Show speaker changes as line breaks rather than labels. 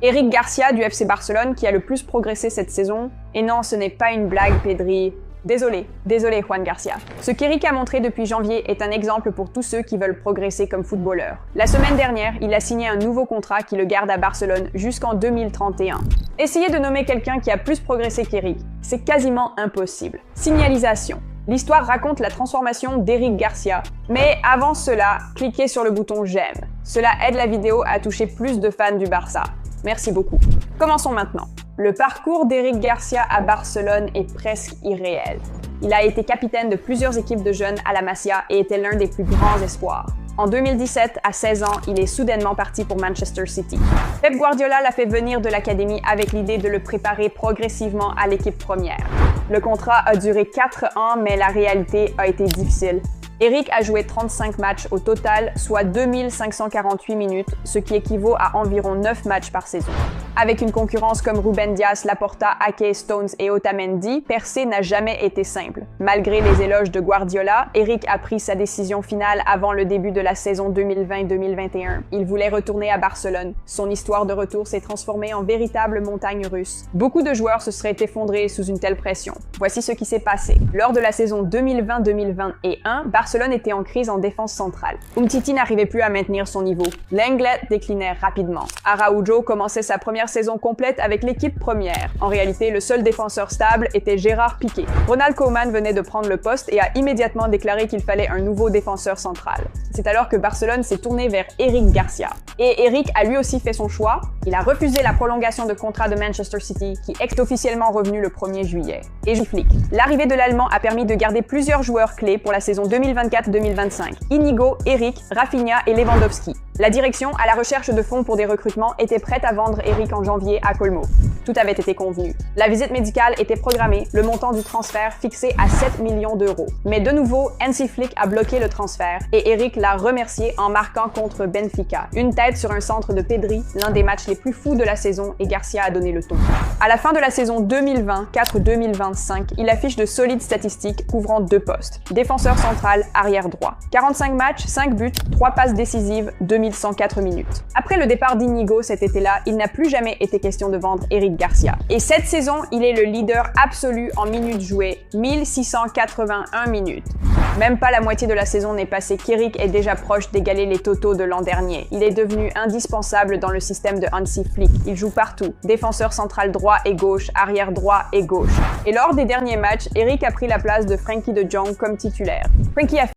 Eric Garcia du FC Barcelone qui a le plus progressé cette saison. Et non, ce n'est pas une blague, Pedri. Désolé Juan Garcia. Ce qu'Eric a montré depuis janvier est un exemple pour tous ceux qui veulent progresser comme footballeur. La semaine dernière, il a signé un nouveau contrat qui le garde à Barcelone jusqu'en 2031. Essayez de nommer quelqu'un qui a plus progressé qu'Eric. C'est quasiment impossible. Signalisation. L'histoire raconte la transformation d'Eric Garcia. Mais avant cela, cliquez sur le bouton j'aime. Cela aide la vidéo à toucher plus de fans du Barça. Merci beaucoup. Commençons maintenant. Le parcours d'Eric Garcia à Barcelone est presque irréel. Il a été capitaine de plusieurs équipes de jeunes à la Masia et était l'un des plus grands espoirs. En 2017, à 16 ans, il est soudainement parti pour Manchester City. Pep Guardiola l'a fait venir de l'académie avec l'idée de le préparer progressivement à l'équipe première. Le contrat a duré 4 ans, mais la réalité a été difficile. Eric a joué 35 matchs au total, soit 2548 minutes, ce qui équivaut à environ 9 matchs par saison. Avec une concurrence comme Ruben Dias, Laporta, Ake, Stones et Otamendi, percer n'a jamais été simple. Malgré les éloges de Guardiola, Eric a pris sa décision finale avant le début de la saison 2020-2021. Il voulait retourner à Barcelone. Son histoire de retour s'est transformée en véritable montagne russe. Beaucoup de joueurs se seraient effondrés sous une telle pression. Voici ce qui s'est passé. Lors de la saison 2020-2021, Barcelone était en crise en défense centrale. Umtiti n'arrivait plus à maintenir son niveau. Lenglet déclinait rapidement. Araujo commençait sa première saison complète avec l'équipe première. En réalité, le seul défenseur stable était Gérard Piqué. Ronald Koeman venait de prendre le poste et a immédiatement déclaré qu'il fallait un nouveau défenseur central. C'est alors que Barcelone s'est tourné vers Eric Garcia. Et Eric a lui aussi fait son choix. Il a refusé la prolongation de contrat de Manchester City qui est officiellement revenu le 1er juillet. Et j'explique. L'arrivée de l'Allemand a permis de garder plusieurs joueurs clés pour la saison 2024-2025. Inigo, Eric, Rafinha et Lewandowski. La direction, à la recherche de fonds pour des recrutements, était prête à vendre Eric en janvier à Colmo. Tout avait été convenu. La visite médicale était programmée, le montant du transfert fixé à 7 millions d'euros. Mais de nouveau, Hansi Flick a bloqué le transfert et Eric l'a remercié en marquant contre Benfica. Une tête sur un centre de Pedri, l'un des matchs les plus fous de la saison, et Garcia a donné le ton. À la fin de la saison 2024-2025, il affiche de solides statistiques couvrant 2 postes. Défenseur central, arrière droit. 45 matchs, 5 buts, 3 passes décisives, 2104 minutes. Après le départ d'Inigo cet été-là, il n'a plus jamais été question de vendre Eric Garcia. Et cette saison, il est le leader absolu en minutes jouées, 1681 minutes. Même pas la moitié de la saison n'est passée qu'Eric est déjà proche d'égaler les totaux de l'an dernier. Il est devenu indispensable dans le système de Hansi Flick. Il joue partout, défenseur central droit et gauche, arrière droit et gauche. Et lors des derniers matchs, Eric a pris la place de Frenkie de Jong comme titulaire. Frenkie a